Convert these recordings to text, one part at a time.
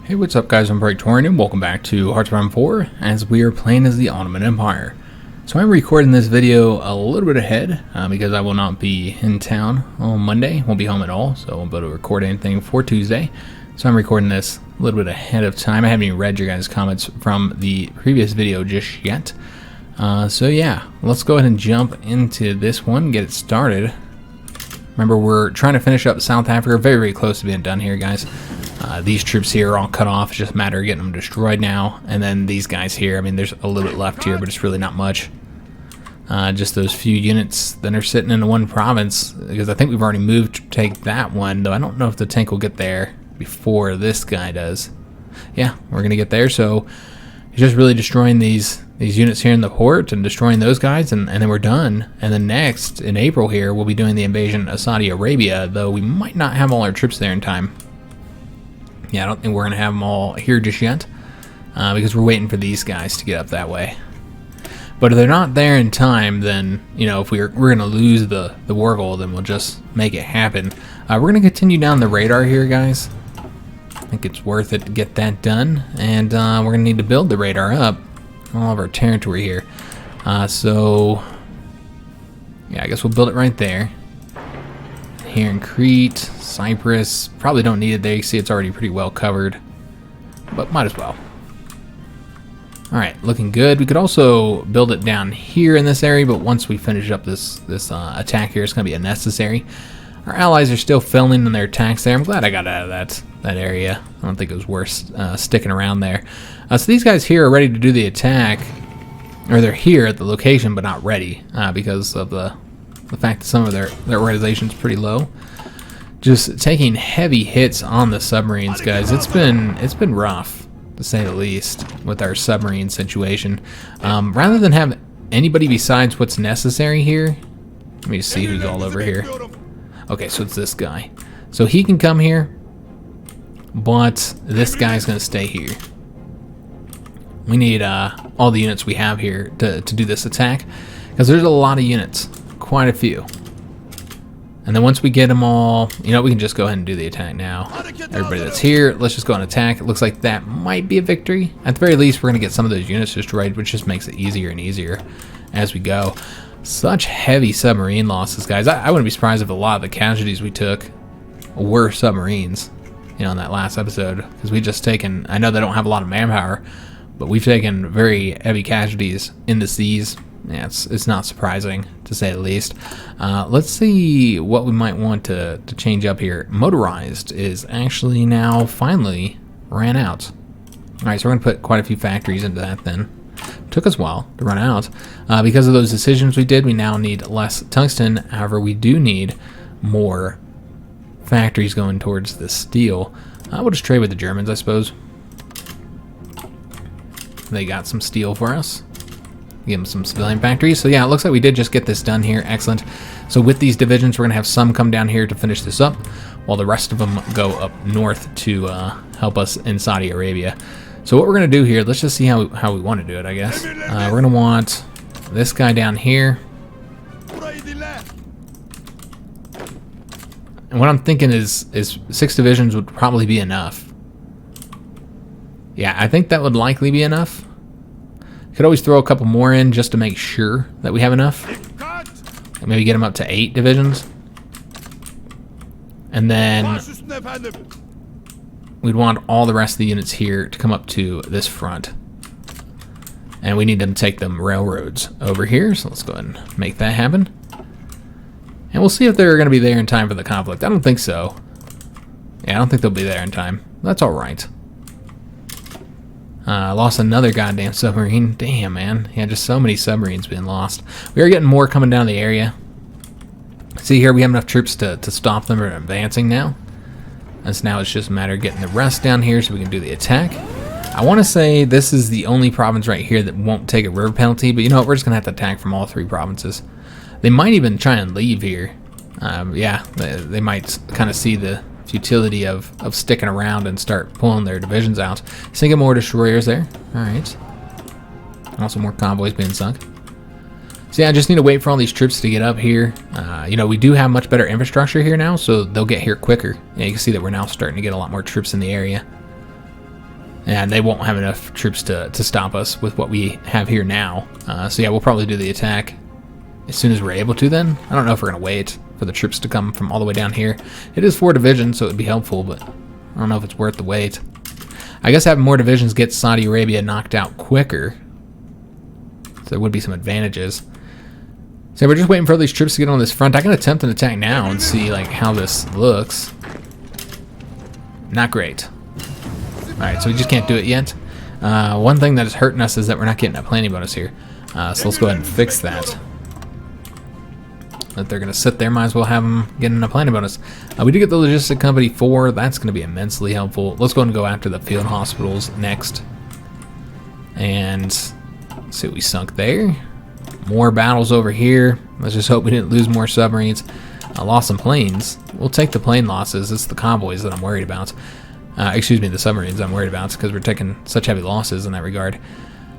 Hey, what's up guys, I'm Praetorian and welcome back to HOI4 as we are playing as the Ottoman Empire. So I'm recording this video a little bit ahead because I will not be in town on Monday, won't be home at all, so I won't be able to record anything for Tuesday. So I'm recording this a little bit ahead of time. I haven't even read your guys' comments from the previous video just yet. So yeah, let's go ahead and jump into this one, get it started. Remember, we're trying to finish up South Africa, very, very close to being done here, guys. These troops here are all cut off. It's just a matter of getting them destroyed now. And then these guys here, I mean, there's a little bit left here, but it's really not much. Just those few units that are sitting in one province, because I think we've already moved to take that one, though I don't know if the tank will get there before this guy does. Yeah, we're going to get there, so he's just really destroying these units here in the port and destroying those guys, and then we're done. And then next, in April here, we'll be doing the invasion of Saudi Arabia, though we might not have all our troops there in time. Yeah, I don't think we're going to have them all here just yet, because we're waiting for these guys to get up that way. But if they're not there in time, then, you know, if we're going to lose the war goal, then we'll just make it happen. We're going to continue down the radar here, guys. I think it's worth it to get that done, and we're going to need to build the radar up, all of our territory here. So, yeah, I guess we'll build it right there. Here in Crete, Cyprus, probably don't need it there. You see it's already pretty well covered, but might as well. Alright, looking good. We could also build it down here in this area, but once we finish up this attack here, it's going to be unnecessary. Our allies are still filming in their attacks there. I'm glad I got out of that area. I don't think it was worth sticking around there. So these guys here are ready to do the attack, or they're here at the location but not ready because of the fact that some of their organization's pretty low. Just taking heavy hits on the submarines, guys. It's been rough, to say the least, with our submarine situation. Rather than have anybody besides what's necessary here, let me see who's all over here. Okay, so it's this guy. So he can come here, but this guy's going to stay here. We need all the units we have here to do this attack, because there's a lot of units, quite a few. And then once we get them all, you know, we can just go ahead and do the attack now. Everybody that's here, let's just go and attack. It looks like that might be a victory. At the very least, we're going to get some of those units destroyed, which just makes it easier and easier as we go. Such heavy submarine losses, guys. I wouldn't be surprised if a lot of the casualties we took were submarines, you know, in that last episode. Because we just taken, I know they don't have a lot of manpower, but we've taken very heavy casualties in the seas. Yeah, it's not surprising, to say the least. Let's see what we might want to change up here. Motorized is actually now finally ran out. Alright, so we're going to put quite a few factories into that then. Took us a while to run out. Because of those decisions we did, we now need less tungsten. However, we do need more factories going towards the steel. We'll just trade with the Germans, I suppose. They got some steel for us. Give them some civilian factories. So yeah, it looks like we did just get this done here. Excellent. So with these divisions, we're going to have some come down here to finish this up, while the rest of them go up north to help us in Saudi Arabia. So what we're going to do here, let's just see how we want to do it, I guess. We're going to want this guy down here. And what I'm thinking is 6 divisions would probably be enough. Yeah, I think that would likely be enough. Could always throw a couple more in just to make sure that we have enough. And maybe get them up to 8 divisions. And then we'd want all the rest of the units here to come up to this front. And we need them to take them railroads over here. So let's go ahead and make that happen. And we'll see if they're going to be there in time for the conflict. I don't think so. Yeah, I don't think they'll be there in time. That's alright. I lost another goddamn submarine. Damn, man. Yeah, just so many submarines being lost. We are getting more coming down the area. See here, we have enough troops to stop them from advancing now. And so now it's just a matter of getting the rest down here so we can do the attack. I want to say this is the only province right here that won't take a river penalty, but you know what? We're just going to have to attack from all 3 provinces. They might even try and leave here. Yeah, they might kind of see the futility of sticking around and start pulling their divisions out. Sinking more destroyers there. Alright. Also more convoys being sunk. So yeah, I just need to wait for all these troops to get up here. You know, we do have much better infrastructure here now, so they'll get here quicker. Yeah, you can see that we're now starting to get a lot more troops in the area. And they won't have enough troops to stop us with what we have here now. So yeah, we'll probably do the attack as soon as we're able to then. I don't know if we're going to wait for the troops to come from all the way down here. It is 4 divisions, so it would be helpful, but I don't know if it's worth the wait. I guess having more divisions gets Saudi Arabia knocked out quicker. So there would be some advantages. So we're just waiting for these troops to get on this front. I can attempt an attack now and see like how this looks. Not great. Alright, so we just can't do it yet. One thing that is hurting us is that we're not getting a planning bonus here. So let's go ahead and fix that. If they're going to sit there, might as well have them getting a planning bonus. We do get the logistic company 4. That's going to be immensely helpful. Let's go ahead and go after the field hospitals next. And see what we sunk there. More battles over here. Let's just hope we didn't lose more submarines. Lost some planes. We'll take the plane losses. It's the convoys that I'm worried about. Excuse me, the submarines I'm worried about because we're taking such heavy losses in that regard.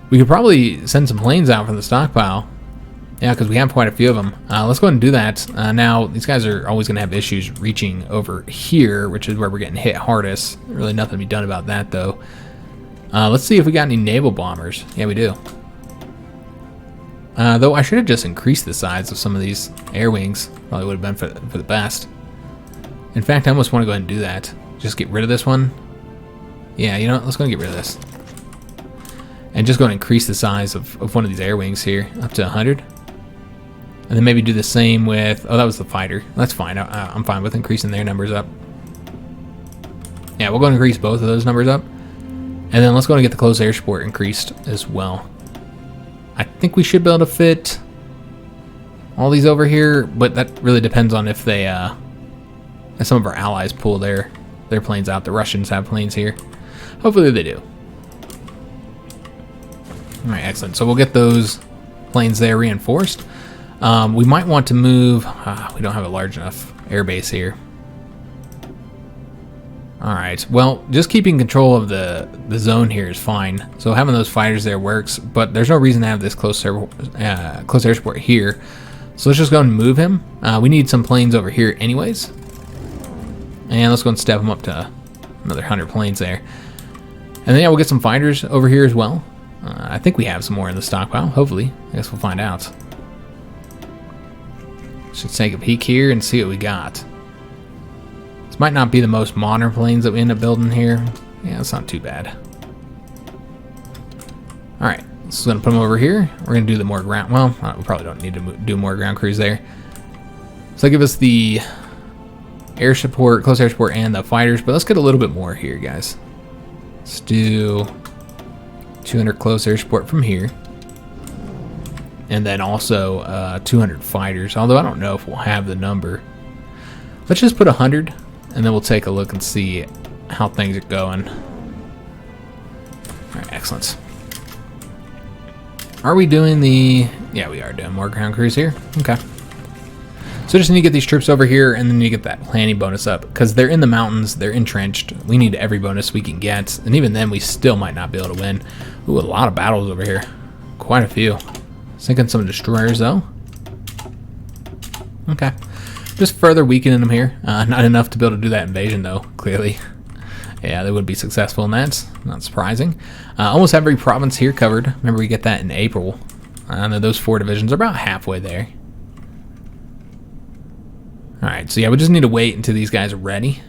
We could probably send some planes out from the stockpile. Yeah, because we have quite a few of them. Let's go ahead and do that. Now, these guys are always going to have issues reaching over here, which is where we're getting hit hardest. Really nothing to be done about that, though. Let's see if we got any naval bombers. Yeah, we do. Though I should have just increased the size of some of these air wings. Probably would have been for the best. In fact, I almost want to go ahead and do that. Just get rid of this one. Yeah, you know what? Let's go and get rid of this. And just go and increase the size of one of these air wings here up to 100. And then maybe do the same with... Oh, that was the fighter. That's fine. I'm fine with increasing their numbers up. Yeah, we'll go and increase both of those numbers up. And then let's go and get the close air support increased as well. I think we should be able to fit all these over here, but that really depends on if they... if some of our allies pull their planes out. The Russians have planes here. Hopefully they do. Alright, excellent. So we'll get those planes there reinforced. We might want to move... we don't have a large enough air base here. Alright, well, just keeping control of the zone here is fine. So having those fighters there works, but there's no reason to have this close air support here. So let's just go and move him. We need some planes over here anyways. And let's go and step them up to another 100 planes there. And then yeah, we'll get some fighters over here as well. I think we have some more in the stockpile, hopefully. I guess we'll find out. Let's take a peek here and see what we got. This might not be the most modern planes that we end up building here. Yeah, it's not too bad. Alright, so we're going to put them over here. We're going to do the more ground... Well, we probably don't need to do more ground crews there. So give us the air support, close air support, and the fighters. But let's get a little bit more here, guys. Let's do 200 close air support from here. And then also 200 fighters, although I don't know if we'll have the number. Let's just put 100, and then we'll take a look and see how things are going. Alright, excellent. Are we doing the... Yeah, we are doing more ground crews here. Okay. So just need to get these troops over here, and then you get that planning bonus up. Because they're in the mountains, they're entrenched. We need every bonus we can get. And even then, we still might not be able to win. Ooh, a lot of battles over here. Quite a few. Sinking some destroyers, though. Okay. Just further weakening them here. Not enough to be able to do that invasion, though, clearly. Yeah, they would be successful in that. Not surprising. Almost every province here covered. Remember, we get that in April. And then those 4 divisions are about halfway there. Alright, so yeah, we just need to wait until these guys are ready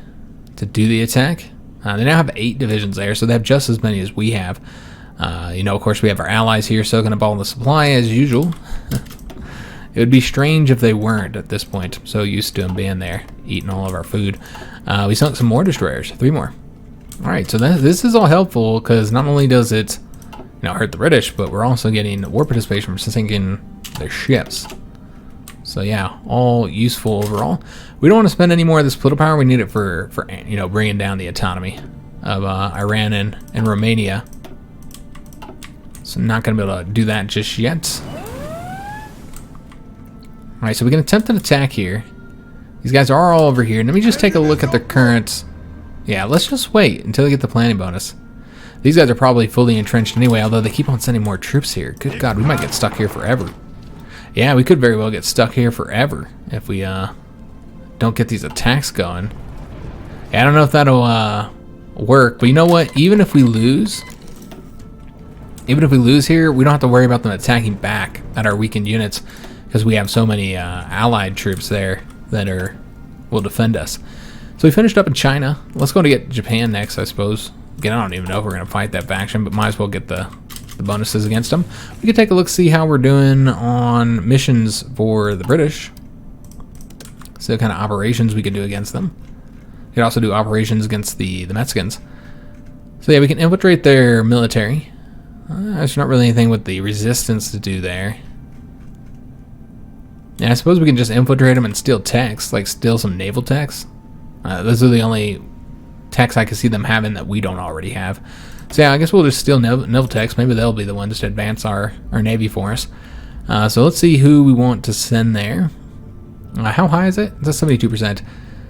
to do the attack. They now have 8 divisions there, so they have just as many as we have. You know, of course, we have our allies here soaking up all the supply as usual. It would be strange if they weren't at this point. I'm so used to them being there, eating all of our food. We sunk some more destroyers, 3 more. Alright, so this is all helpful because not only does it, you know, hurt the British, but we're also getting war participation from sinking their ships. So yeah, all useful overall. We don't want to spend any more of this political power. We need it for you know, bringing down the autonomy of Iran and Romania. So I'm not going to be able to do that just yet. Alright, so we can attempt an attack here. These guys are all over here. Let me just take a look at their current... Yeah, let's just wait until they get the planning bonus. These guys are probably fully entrenched anyway, although they keep on sending more troops here. Good God, we might get stuck here forever. Yeah, we could very well get stuck here forever if we don't get these attacks going. Yeah, I don't know if that'll work. But you know what? Even if we lose here, we don't have to worry about them attacking back at our weakened units because we have so many allied troops there that will defend us. So we finished up in China. Let's go to get Japan next, I suppose. Again, I don't even know if we're going to fight that faction, but might as well get the bonuses against them. We can take a look, see how we're doing on missions for the British. See what kind of operations we can do against them. We can also do operations against the Mexicans. So yeah, we can infiltrate their military. There's not really anything with the resistance to do there. Yeah, I suppose we can just infiltrate them and steal techs, like steal some naval techs. Those are the only techs I can see them having that we don't already have. So yeah, I guess we'll just steal naval techs. Maybe they'll be the ones to advance our navy for us. So let's see who we want to send there. How high is it? It's 72%.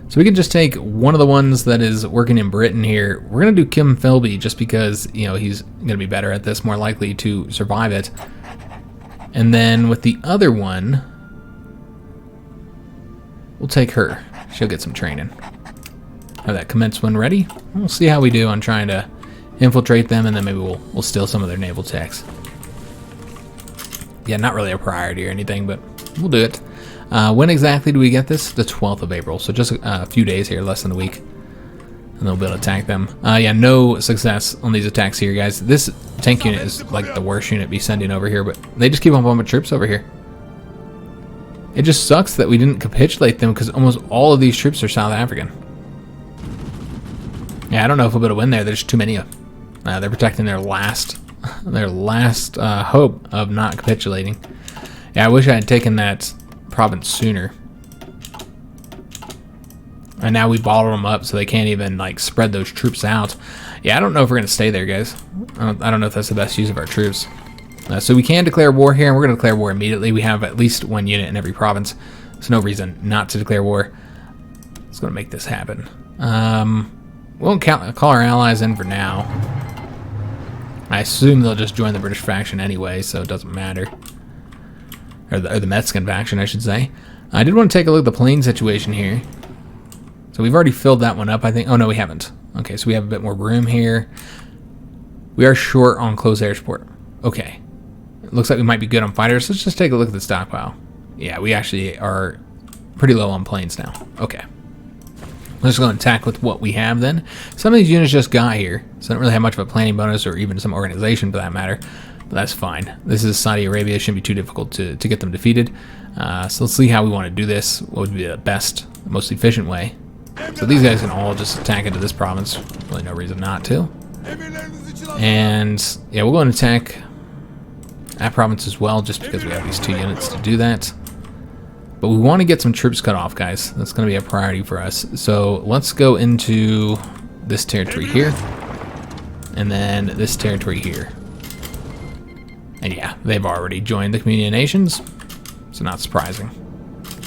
So we can just take one of the ones that is working in Britain here. We're going to do Kim Philby just because, you know, he's going to be better at this, more likely to survive it. And then with the other one, we'll take her. She'll get some training. Have that commence when ready. We'll see how we do on trying to infiltrate them, and then maybe we'll steal some of their naval techs. Yeah, not really a priority or anything, but we'll do it. When exactly do we get this? The 12th of April, so just a few days here, less than a week. And they'll be able to attack them. Yeah, no success on these attacks here, guys. This tank unit is like the worst unit to be sending over here, but they just keep on bumping troops over here. It just sucks that we didn't capitulate them because almost all of these troops are South African. Yeah, I don't know if we'll be able to win there. There's too many of them. They're protecting their last hope of not capitulating. Yeah, I wish I had taken that province sooner. And now we bottled them up so they can't even like spread those troops out. Yeah, I don't know if we're going to stay there, guys. I don't know if that's the best use of our troops. So we can declare war here, and we're going to declare war immediately. We have at least one unit in every province. There's no reason not to declare war. It's going to make this happen. We won't call our allies in for now. I assume they'll just join the British faction anyway, so it doesn't matter. Or the Mexican faction, I should say. I did want to take a look at the plane situation here. So we've already filled that one up, I think. Oh, no, we haven't. Okay, so we have a bit more room here. We are short on close air support. Okay. It looks like we might be good on fighters. Let's just take a look at the stockpile. Yeah, we actually are pretty low on planes now. Okay. Let's go and attack with what we have then. Some of these units just got here, so I don't really have much of a planning bonus or even some organization for that matter. But that's fine. This is Saudi Arabia. It shouldn't be too difficult to get them defeated. So let's see how we want to do this. What would be the best, most efficient way? So these guys can all just attack into this province. Really no reason not to. And yeah, we'll go and attack that province as well, just because we have these two units to do that. But we want to get some troops cut off, guys. That's going to be a priority for us. So let's go into this territory here. And then this territory here. And yeah, they've already joined the Community of Nations. So not surprising.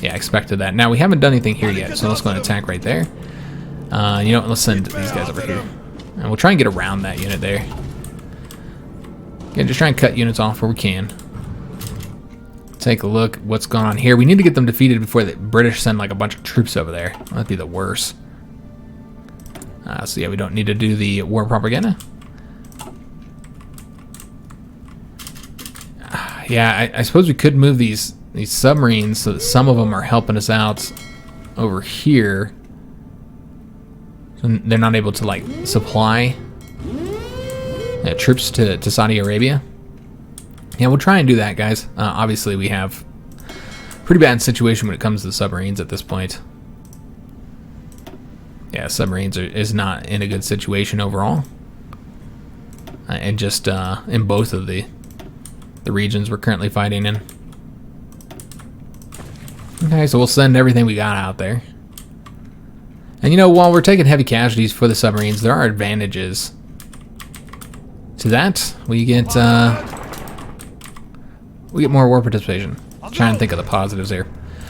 Yeah, I expected that. Now, we haven't done anything here yet, so let's go and attack right there. You know what, let's send these guys over here. And we'll try and get around that unit there. Yeah, just try and cut units off where we can. Take a look at what's going on here. We need to get them defeated before the British send like a bunch of troops over there. That'd be the worst. So yeah, we don't need to do the war propaganda. Yeah, I suppose we could move these submarines so that some of them are helping us out over here. So they're not able to like supply troops to Saudi Arabia. Yeah, we'll try and do that, guys. Obviously, we have a pretty bad situation when it comes to the submarines at this point. Yeah, submarines is not in a good situation overall. And just in both of the regions we're currently fighting in. Okay, so we'll send everything we got out there. And you know, while we're taking heavy casualties for the submarines, there are advantages to that. We get more war participation. Try and think of the positives there.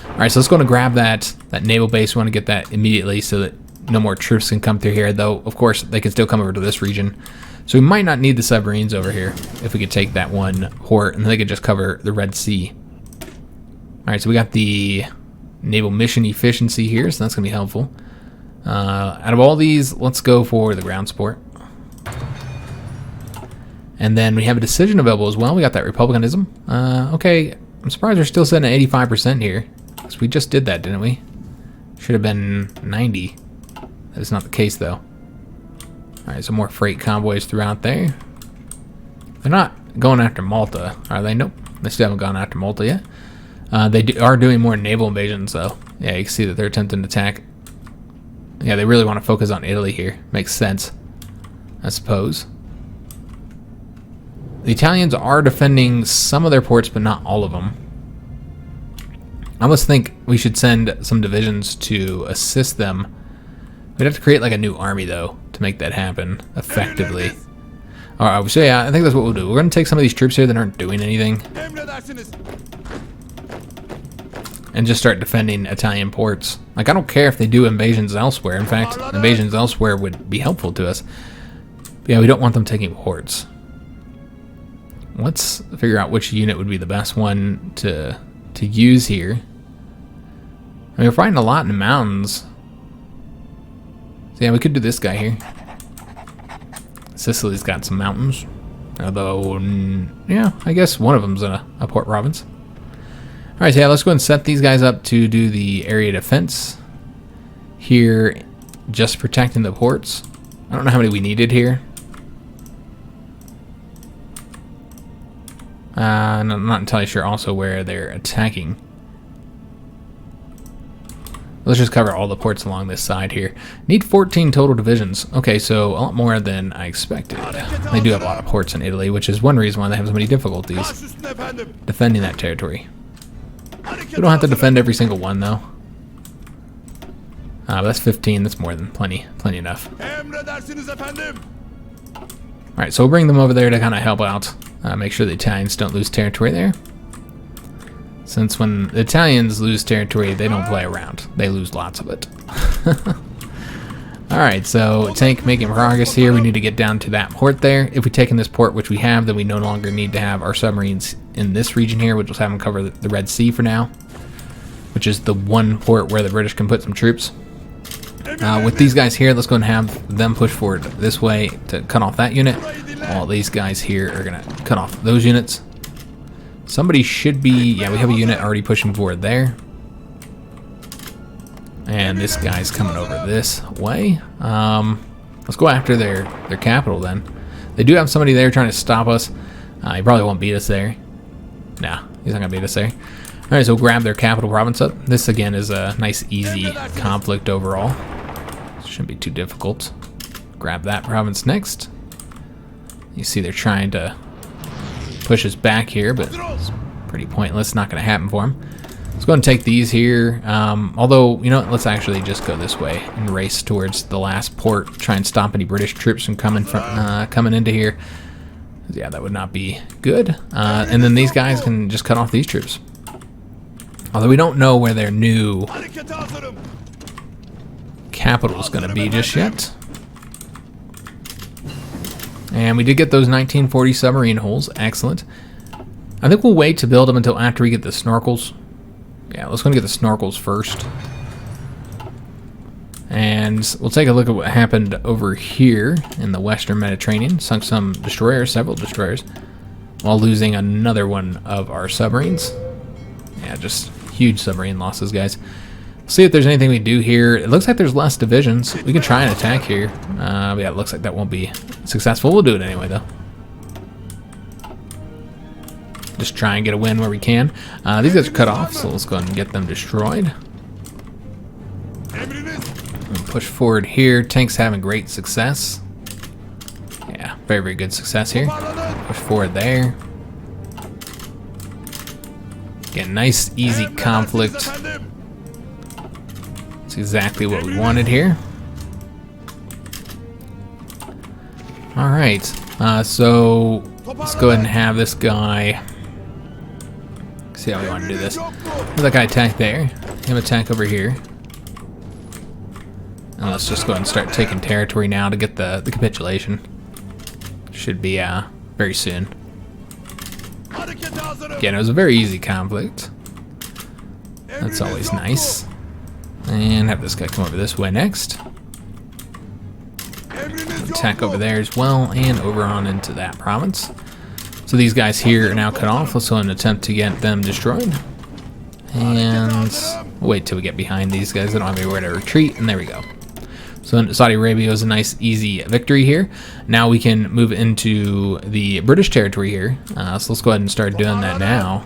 All right, so let's go and grab that naval base. We want to get that immediately so that no more troops can come through here. Though, of course, they can still come over to this region. So we might not need the submarines over here if we could take that one port, and they could just cover the Red Sea. All right, so we got the naval mission efficiency here, so that's gonna be helpful. Out of all these, let's go for the ground support. And then we have a decision available as well. We got that republicanism. Okay, I'm surprised we're still sitting at 85% here. Because we just did that, didn't we? Should have been 90. That is not the case, though. Alright, so more freight convoys throughout there. They're not going after Malta, are they? Nope. They still haven't gone after Malta yet. They are doing more naval invasions, though. Yeah, you can see that they're attempting to attack. Yeah, they really want to focus on Italy here. Makes sense, I suppose. The Italians are defending some of their ports, but not all of them. I almost think we should send some divisions to assist them. We'd have to create like a new army, though, to make that happen effectively. Alright, so yeah, I think that's what we'll do. We're going to take some of these troops here that aren't doing anything and just start defending Italian ports. Like, I don't care if they do invasions elsewhere. In fact, invasions elsewhere would be helpful to us. But yeah, we don't want them taking ports. Let's figure out which unit would be the best one to use here. I mean, we're fighting a lot in the mountains. So yeah, we could do this guy here. Sicily's got some mountains. Although, yeah, I guess one of them's a port province. Alright, so yeah, let's go and set these guys up to do the area defense. Here, just protecting the ports. I don't know how many we needed here. I'm not entirely sure also where they're attacking. Let's just cover all the ports along this side here. Need 14 total divisions. Okay, so a lot more than I expected. They do have a lot of ports in Italy, which is one reason why they have so many difficulties defending that territory. We don't have to defend every single one, though. But that's 15. That's more than plenty enough. Alright, so we'll bring them over there to kind of help out. Make sure the Italians don't lose territory there. Since when the Italians lose territory, they don't play around. They lose lots of it. Alright, so tank making progress here. We need to get down to that port there. If we take in this port, which we have, then we no longer need to have our submarines in this region here. We'll just have them cover the Red Sea for now, which is the one port where the British can put some troops. With these guys here, let's go and have them push forward this way to cut off that unit. While these guys here are going to cut off those units. Somebody should be... Yeah, we have a unit already pushing forward there. And this guy's coming over this way. Let's go after their capital then. They do have somebody there trying to stop us. He probably won't beat us there. Nah, he's not going to beat us there. Alright, so we'll grab their capital province up. This again is a nice easy conflict overall. Shouldn't be too difficult. Grab that province next. You see they're trying to push us back here, but it's pretty pointless. Not going to happen for them. Let's go and take these here. Although, you know what, let's actually just go this way and race towards the last port. Try and stop any British troops from coming into here. Yeah, that would not be good. And then these guys can just cut off these troops. Although we don't know where their new capital is going to be just yet. And we did get those 1940 submarine hulls. Excellent. I think we'll wait to build them until after we get the snorkels. Yeah, let's go and get the snorkels first. And we'll take a look at what happened over here in the Western Mediterranean. Sunk some destroyers, several destroyers, while losing another one of our submarines. Yeah, just huge submarine losses, guys. See if there's anything we do here. It looks like there's less divisions. We can try and attack here. But yeah, it looks like that won't be successful. We'll do it anyway, though. Just try and get a win where we can. These guys are cut off, so let's go ahead and get them destroyed. And push forward here. Tank's having great success. Yeah, very, very good success here. Push forward there. Again, nice, easy conflict. That's exactly what we wanted here. Alright, so let's go ahead and have this guy. See how we want to do this. Have that guy attack there. Him attack over here. And let's just go ahead and start taking territory now to get the capitulation. Should be very soon. Again, it was a very easy conflict. That's always nice. And have this guy come over this way next. attack over there as well, and over on into that province. So these guys here are now cut off. Let's go and attempt to get them destroyed. And we'll wait till we get behind these guys. They don't have anywhere to retreat, and there we go. So Saudi Arabia was a nice, easy victory here. Now we can move into the British territory here. So let's go ahead and start doing that now.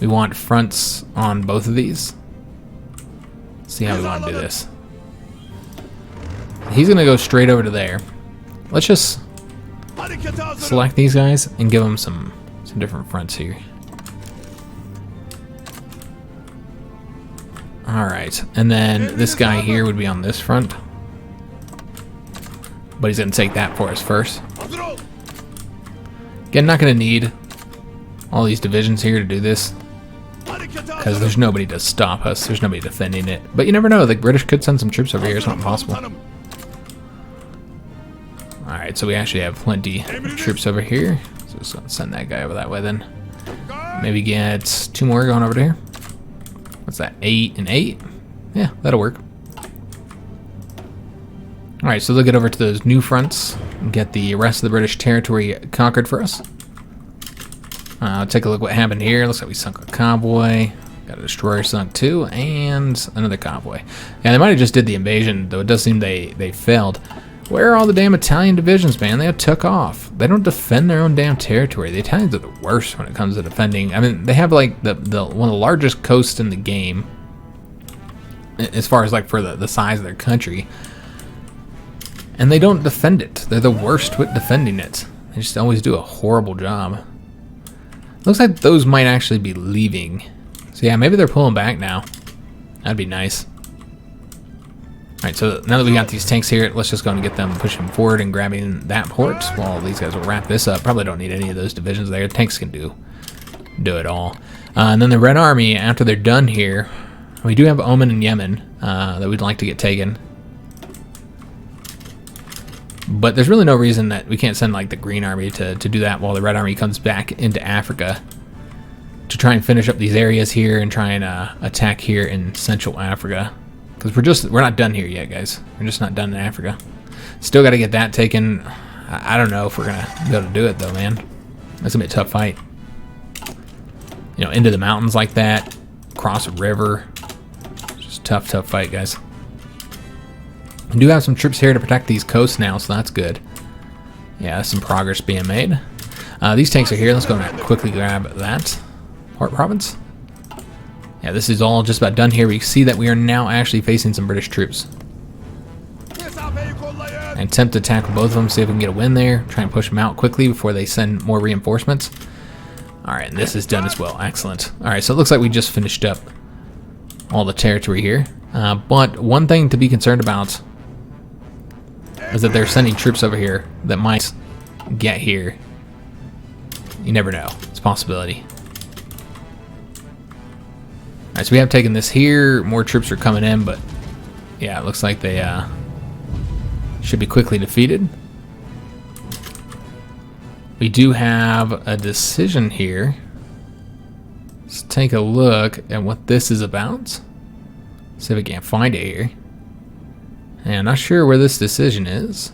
We want fronts on both of these. Let's see how we want to do this. He's going to go straight over to there. Let's just select these guys and give them some different fronts here. Alright, and then this guy here would be on this front. But he's going to take that for us first. Again, not going to need all these divisions here to do this, because there's nobody to stop us. There's nobody defending it. But you never know, the British could send some troops over here. It's not impossible. Alright, so we actually have plenty of troops over here. So just gonna send that guy over that way then. Maybe get 2 more going over there. What's that, 8 and 8? Yeah, that'll work. Alright, so they'll get over to those new fronts and get the rest of the British territory conquered for us. Take a look what happened here. Looks like we sunk a convoy. Got a destroyer sunk too, and another convoy. Yeah, they might have just did the invasion, though it does seem they failed. Where are all the damn Italian divisions, man? They took off. They don't defend their own damn territory. The Italians are the worst when it comes to defending. I mean, they have like the one of the largest coasts in the game, as far as like for the size of their country, and they don't defend it. They're the worst with defending it. They just always do a horrible job. Looks like those might actually be leaving. So yeah, maybe they're pulling back now. That'd be nice. Alright, so now that we got these tanks here, let's just go and get them pushing forward and grabbing that port while these guys will wrap this up. Probably don't need any of those divisions there. Tanks can do it all. And then the Red Army, after they're done here, we do have Oman and Yemen that we'd like to get taken. But there's really no reason that we can't send like the Green Army to do that while the Red Army comes back into Africa to try and finish up these areas here and try and attack here in Central Africa. Because we're not done here yet, guys. We're just not done in Africa. Still got to get that taken. I don't know if we're gonna be able to do it though, man. That's gonna be a tough fight. You know, into the mountains like that, across a river. Just tough fight, guys. We do have some troops here to protect these coasts now, so that's good. Yeah, that's some progress being made. These tanks are here. Let's go and quickly grab that port province. Yeah, this is all just about done here. We see that we are now actually facing some British troops. And attempt to tackle both of them, see if we can get a win there. Try and push them out quickly before they send more reinforcements. Alright, and this is done as well. Excellent. Alright, so it looks like we just finished up all the territory here. But one thing to be concerned about is that they're sending troops over here that might get here. You never know. It's a possibility. Alright, so we have taken this here. More troops are coming in, but yeah, it looks like they should be quickly defeated. We do have a decision here. Let's take a look at what this is about. See if we can't find it here. And I'm not sure where this decision is.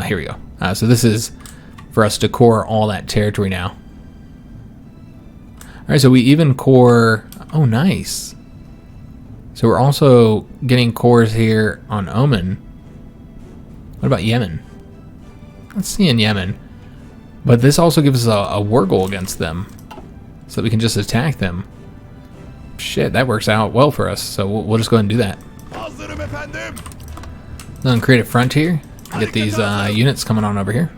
Here we go. So this is for us to core all that territory now. Alright, so we even core... Oh, nice. So we're also getting cores here on Oman. What about Yemen? Let's see in Yemen. But this also gives us a war goal against them, so that we can just attack them. Shit, that works out well for us, so we'll just go ahead and do that. Then create a front here. Get these units coming on over here.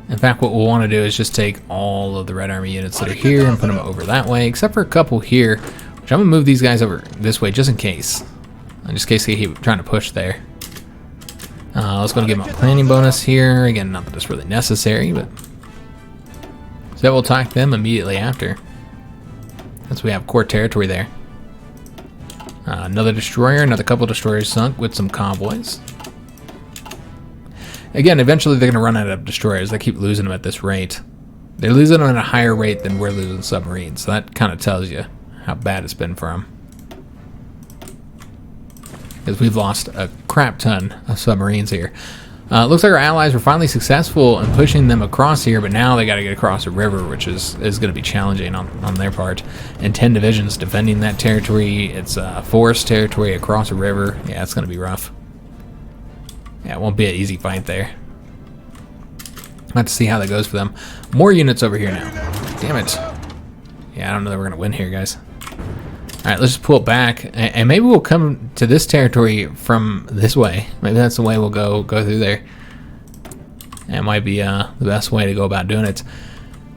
In fact, what we'll want to do is just take all of the Red Army units that are here and put them over that way, except for a couple here, which I'm going to move these guys over this way just in case. Just in case they keep trying to push there. Let's go and give them a planning bonus here. Again, not that it's really necessary, but... So that will attack them immediately after. Since we have core territory there. Another destroyer, another couple destroyers sunk with some convoys. Again, eventually they're going to run out of destroyers. They keep losing them at this rate. They're losing them at a higher rate than we're losing submarines. So that kind of tells you how bad it's been for them. because we've lost a crap ton of submarines here. Looks like our allies were finally successful in pushing them across here, but now they got to get across a river, which is going to be challenging on their part. And 10 divisions defending that territory. It's forest territory across a river. Yeah, it's going to be rough. Yeah, it won't be an easy fight there. I'll have to see how that goes for them. More units over here now. Damn it. Yeah, I don't know that we're going to win here, guys. Alright, let's just pull it back, and maybe we'll come to this territory from this way. Maybe that's the way we'll go through there. That might be the best way to go about doing it.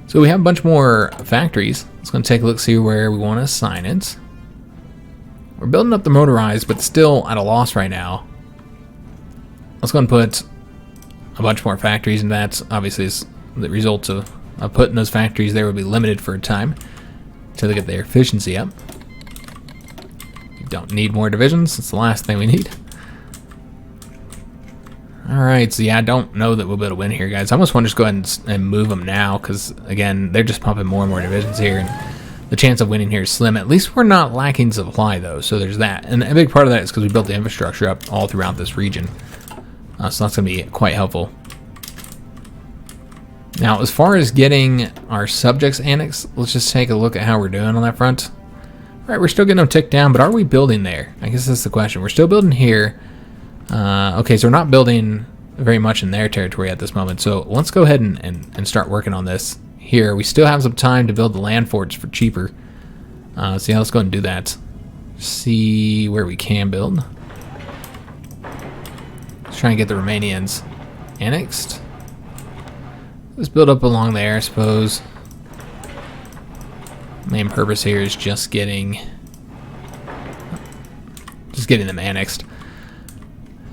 So we have a bunch more factories. Let's go take a look, see where we want to assign it. We're building up the motorized, but still at a loss right now. Let's go and put a bunch more factories, and that's obviously the result of putting those factories there will be limited for a time until they get their efficiency up. Don't need more divisions. That's the last thing we need. Alright, so yeah, I don't know that we'll be able to win here, guys. I almost want to just go ahead and move them now, because, again, they're just pumping more and more divisions here, and the chance of winning here is slim. At least we're not lacking supply, though, so there's that. And a big part of that is because we built the infrastructure up all throughout this region. So that's going to be quite helpful. Now, as far as getting our subjects annexed, let's just take a look at how we're doing on that front. Alright, we're still getting them ticked down, but are we building there? I guess that's the question. We're still building here. Okay, so we're not building very much in their territory at this moment. So let's go ahead and start working on this here. We still have some time to build the land forts for cheaper. So yeah, let's go ahead and do that. See where we can build. Let's try and get the Romanians annexed. Let's build up along there, I suppose. Main purpose here is just getting them annexed.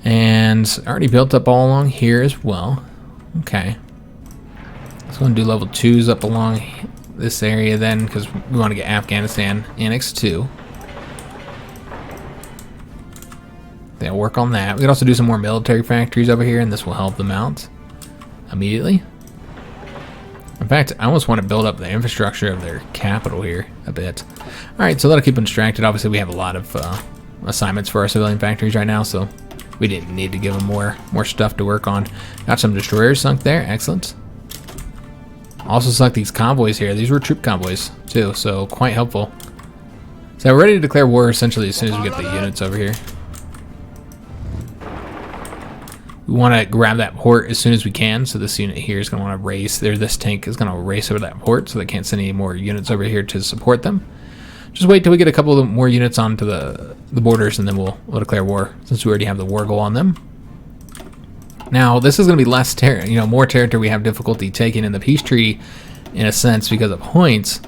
And already built up all along here as well. Okay. Let's go and do level 2s up along this area then, because we want to get Afghanistan annexed too. They'll work on that. We can also do some more military factories over here, and this will help them out immediately. In fact, I almost want to build up the infrastructure of their capital here a bit. Alright, so that'll keep them distracted. Obviously, we have a lot of assignments for our civilian factories right now, so we didn't need to give them more stuff to work on. Got some destroyers sunk there. Excellent. Also sunk these convoys here. These were troop convoys, too, so quite helpful. So we're ready to declare war, essentially, as soon as we get the units over here. We want to grab that port as soon as we can, so this unit here is going to want to race, this tank is going to race over that port, so they can't send any more units over here to support them. Just wait till we get a couple of more units onto the borders, and then we'll declare war, since we already have the war goal on them. Now, this is going to be less more territory we have difficulty taking in the peace treaty, in a sense, because of points,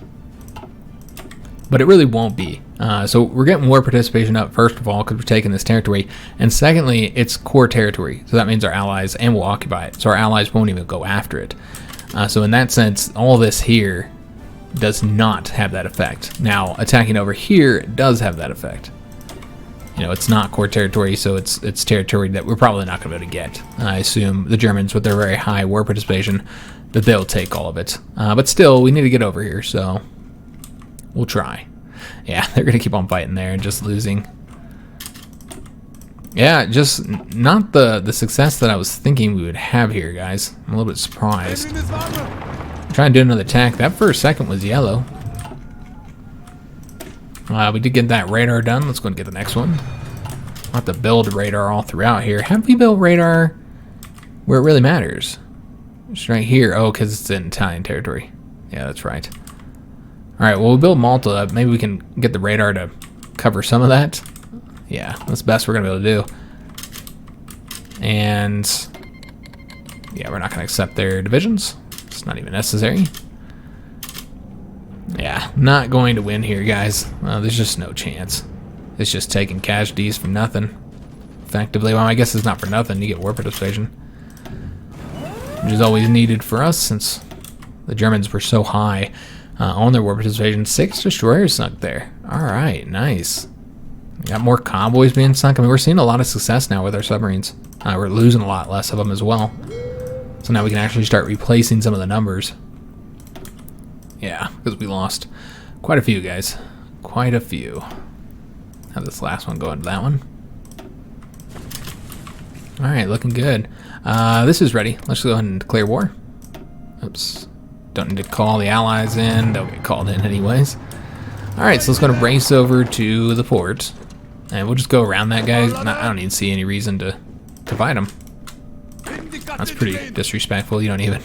but it really won't be. So we're getting war participation up, first of all, because we're taking this territory, and secondly, it's core territory, so that means our allies, and we'll occupy it, so our allies won't even go after it. So in that sense, all this here does not have that effect. Now, attacking over here does have that effect. You know, it's not core territory, so it's territory that we're probably not going to be able to get. I assume the Germans, with their very high war participation, that they'll take all of it. But still, we need to get over here, so we'll try. Yeah, they're going to keep on fighting there and just losing. Yeah, just not the success that I was thinking we would have here, guys. I'm a little bit surprised. Trying to do another attack. That for a second was yellow. We did get that radar done. Let's go and get the next one. I'll have to build radar all throughout here. Have we built radar where it really matters? Just right here. Oh, because it's in Italian territory. Yeah, that's right. Alright, well, we'll build Malta. Maybe we can get the radar to cover some of that. Yeah, that's the best we're going to be able to do. And yeah, we're not going to accept their divisions. It's not even necessary. Yeah, not going to win here, guys. There's just no chance. It's just taking casualties for nothing. Effectively, well, I guess it's not for nothing. You get war participation, which is always needed for us since the Germans were so high on their war participation. 6 destroyers sunk there. Alright, nice. We got more convoys being sunk. I mean, we're seeing a lot of success now with our submarines. We're losing a lot less of them as well. So now we can actually start replacing some of the numbers. Yeah, because we lost quite a few, guys. Quite a few. Have this last one go into that one. Alright, looking good. This is ready. Let's go ahead and declare war. Oops. Don't need to call the allies in. They'll get called in anyways. Alright, so let's go to race over to the port. And we'll just go around that guy. I don't even see any reason to fight him. That's pretty disrespectful. You don't even,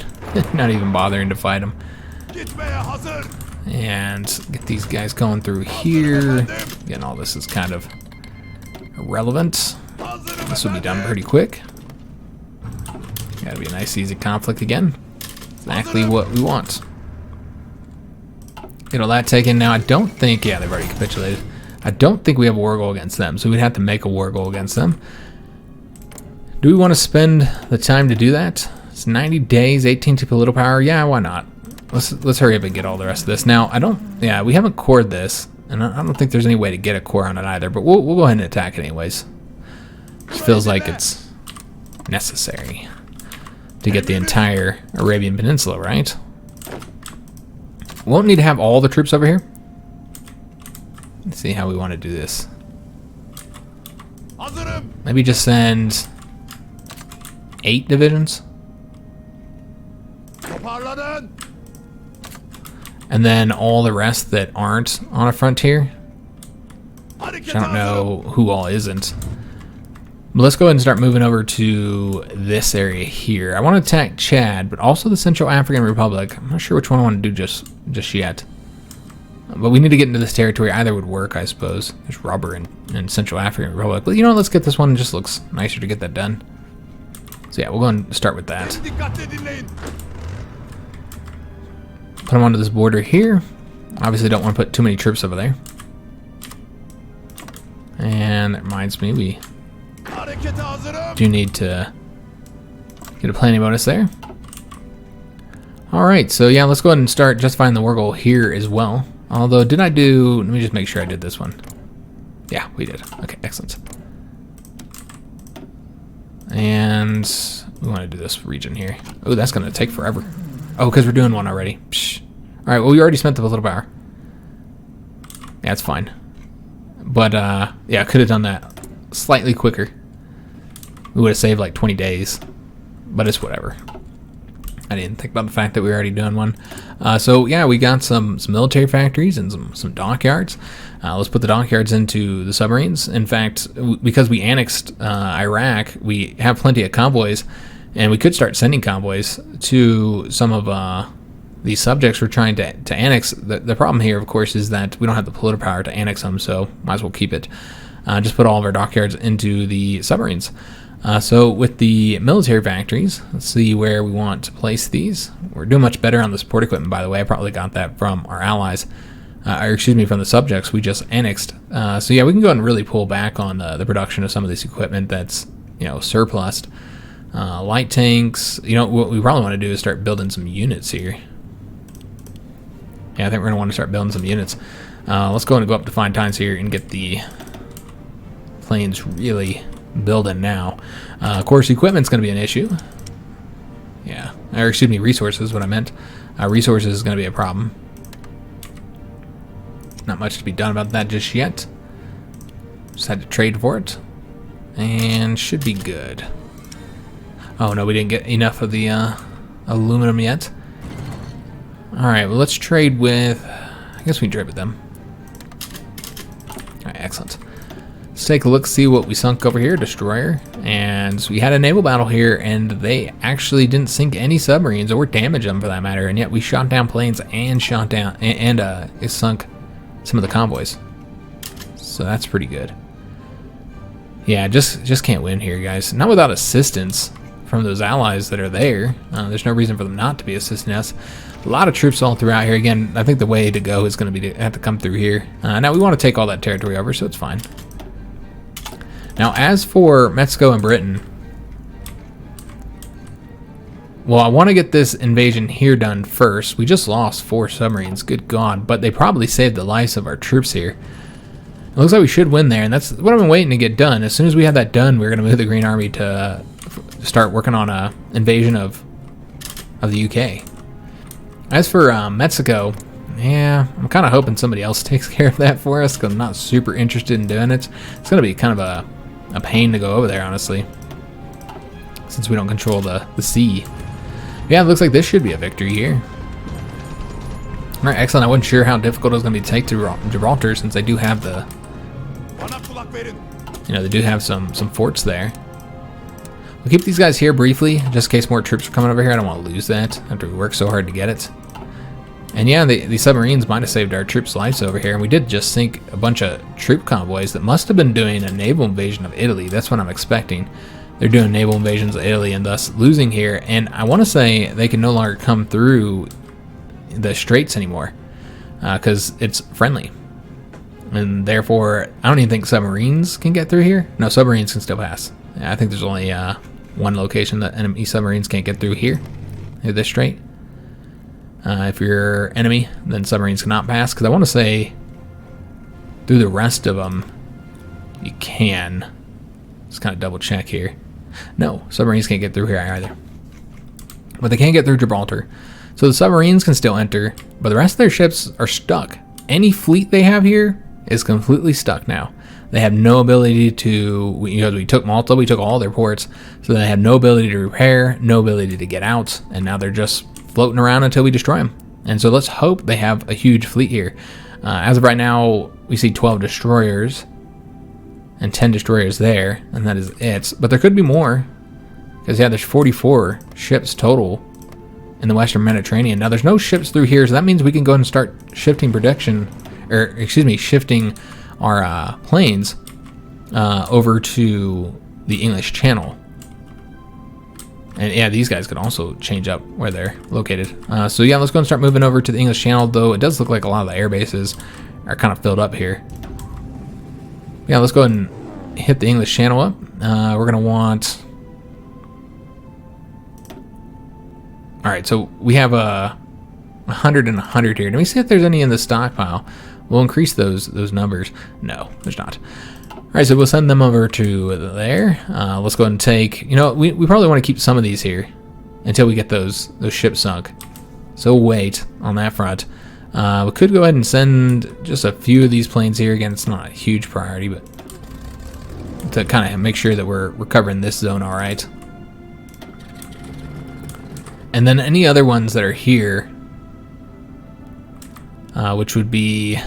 not even bothering to fight him. And get these guys going through here. Again, all this is kind of irrelevant. This will be done pretty quick. Gotta be a nice, easy conflict again. Exactly what we want. Get all that taken. Now, I don't think, yeah, they've already capitulated. I don't think we have a war goal against them, so we'd have to make a war goal against them. Do we want to spend the time to do that? It's 90 days, 18 to political power. Yeah, why not? Let's hurry up and get all the rest of this. Now, yeah, we haven't cored this, and I don't think there's any way to get a core on it either, but we'll go ahead and attack it anyways. It feels like it's necessary to get the entire Arabian Peninsula, right? Won't need to have all the troops over here. Let's see how we want to do this. Maybe just send 8 divisions. And then all the rest that aren't on a frontier. Which I don't know who all isn't. But let's go ahead and start moving over to this area here. I want to attack Chad, but also the Central African Republic. I'm not sure which one I want to do just yet. But we need to get into this territory. Either would work, I suppose. There's rubber in Central African Republic. But you know what? Let's get this one. It just looks nicer to get that done. So yeah, we'll go and start with that. Put them onto this border here. Obviously don't want to put too many troops over there. And that reminds me, we do need to get a planning bonus there. Alright, so yeah, let's go ahead and start justifying the war goal here as well. Although, let me just make sure I did this one. Yeah, we did. Okay, excellent. And we want to do this region here. Oh, that's going to take forever. Oh, because we're doing one already. Psh. Alright, well, we already spent the political power. Yeah, it's fine. But, yeah, I could have done that slightly quicker. We would have saved like 20 days. But it's whatever. I didn't think about the fact that we were already doing one. So, yeah, we got some military factories and some dockyards. Let's put the dockyards into the submarines. In fact, because we annexed Iraq, we have plenty of convoys. And we could start sending convoys to some of these subjects we're trying to annex. The problem here, of course, is that we don't have the political power to annex them, so might as well keep it. Just put all of our dockyards into the submarines. So with the military factories, let's see where we want to place these. We're doing much better on the support equipment, by the way. I probably got that from our allies, or excuse me, from the subjects we just annexed. So yeah, we can go ahead and really pull back on the production of some of this equipment that's, surplus. Light tanks. What we probably want to do is start building some units here. Yeah, I think we're going to want to start building some units. Let's go and go up to Fine Times here and get the planes really building now. Of course, equipment's going to be an issue. Yeah, or excuse me, resources, what I meant. Resources is going to be a problem. Not much to be done about that just yet. Just had to trade for it. And should be good. Oh no, we didn't get enough of the aluminum yet. Alright, well let's trade with... I guess we can trade with them. Alright, excellent. Let's take a look, see what we sunk over here. Destroyer. And we had a naval battle here, and they actually didn't sink any submarines, or damage them for that matter, and yet we shot down planes and shot down... and it sunk some of the convoys. So that's pretty good. Yeah, just can't win here, guys. Not without assistance from those allies that are there. There's no reason for them not to be assisting us. A lot of troops all throughout here. Again, I think the way to go is going to be to have to come through here. Now, we want to take all that territory over, so it's fine. Now, as for Mexico and Britain, well, I want to get this invasion here done first. We just lost 4 submarines, good God, but they probably saved the lives of our troops here. It looks like we should win there, and that's what I've been waiting to get done. As soon as we have that done, we're going to move the Green Army to start working on a invasion of the UK. As for Mexico, yeah, I'm kind of hoping somebody else takes care of that for us, because I'm not super interested in doing it. It's going to be kind of a pain to go over there, honestly. since we don't control the sea. Yeah, it looks like this should be a victory here. Alright, excellent. I wasn't sure how difficult it was going to be to take to Gibraltar, since they do have the... You know, they do have some forts there. We'll keep these guys here briefly, just in case more troops are coming over here. I don't want to lose that after we work so hard to get it. And yeah, the submarines might have saved our troops' lives over here. And we did just sink a bunch of troop convoys that must have been doing a naval invasion of Italy. That's what I'm expecting. They're doing naval invasions of Italy and thus losing here. And I want to say they can no longer come through the straits anymore because it's friendly. And therefore, I don't even think submarines can get through here. No, submarines can still pass. I think there's only one location that enemy submarines can't get through here, this strait. If you're enemy, then submarines cannot pass. Because I want to say through the rest of them, you can. Just kind of double check here. No, submarines can't get through here either. But they can get through Gibraltar. So the submarines can still enter, but the rest of their ships are stuck. Any fleet they have here is completely stuck now. They have no ability to, we took Malta, we took all their ports, so they have no ability to repair, no ability to get out, and now they're just floating around until we destroy them. And so let's hope they have a huge fleet here. As of right now, we see 12 destroyers and 10 destroyers there, and that is it. But there could be more, because yeah, there's 44 ships total in the Western Mediterranean. Now there's no ships through here, so that means we can go ahead and start shifting shifting our planes over to the English Channel. And yeah, these guys could also change up where they're located. So yeah, let's go and start moving over to the English Channel, though it does look like a lot of the air bases are kind of filled up here. Yeah, let's go ahead and hit the English Channel up. We're going to want... Alright, so we have 100 and 100 here. Let me see if there's any in the stockpile. We'll increase those numbers. No, there's not. Alright, so we'll send them over to there. Let's go ahead and take... You know, we probably want to keep some of these here until we get those ships sunk. So wait on that front. We could go ahead and send just a few of these planes here. Again, it's not a huge priority, but to kind of make sure that we're covering this zone all right. And then any other ones that are here, which would be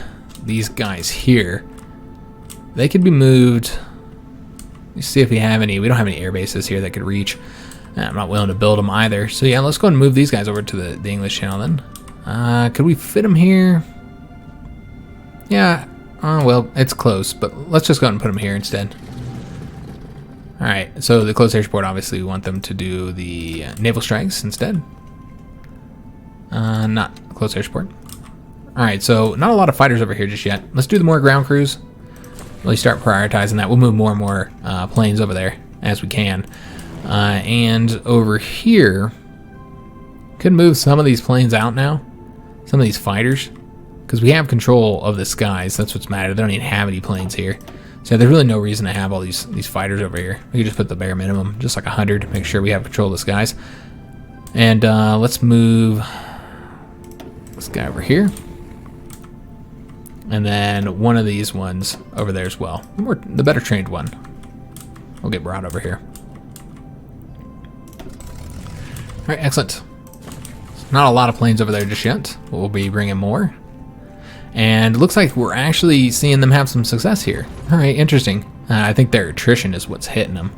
these guys here, they could be moved. Let's see if we have any. We don't have any air bases here that could reach. I'm not willing to build them either. So yeah, let's go ahead and move these guys over to the English Channel then. Could we fit them here? Yeah, well, it's close, but let's just go ahead and put them here instead. Alright, so the close air support, obviously we want them to do the naval strikes instead. Not close air support. Alright, so not a lot of fighters over here just yet. Let's do the more ground crews. Really start prioritizing that. We'll move more and more planes over there as we can. And over here, could move some of these planes out now. Some of these fighters. Because we have control of the skies. That's what's matter. They don't even have any planes here. So there's really no reason to have all these fighters over here. We can just put the bare minimum, just like 100, to make sure we have control of the skies. And let's move this guy over here. And then one of these ones over there as well. The better trained one. We'll get brought over here. Alright, excellent. Not a lot of planes over there just yet. We'll be bringing more. And it looks like we're actually seeing them have some success here. Alright, interesting. I think their attrition is what's hitting them.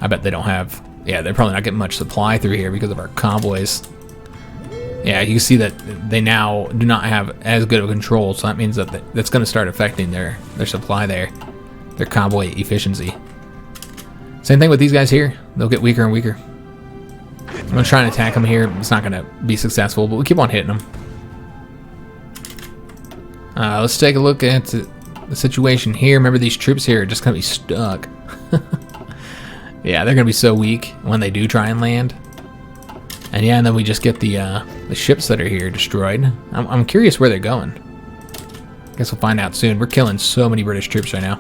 I bet they don't have... Yeah, they're probably not getting much supply through here because of our convoys. Yeah, you can see that they now do not have as good of control, so that means that that's going to start affecting their supply there. Their convoy efficiency. Same thing with these guys here. They'll get weaker and weaker. I'm going to try and attack them here. It's not going to be successful, but we keep on hitting them. Let's take a look at the situation here. Remember, these troops here are just going to be stuck. Yeah, they're going to be so weak when they do try and land. And yeah, and then we just get the ships that are here destroyed. I'm curious where they're going. Guess we'll find out soon. We're killing so many British troops right now.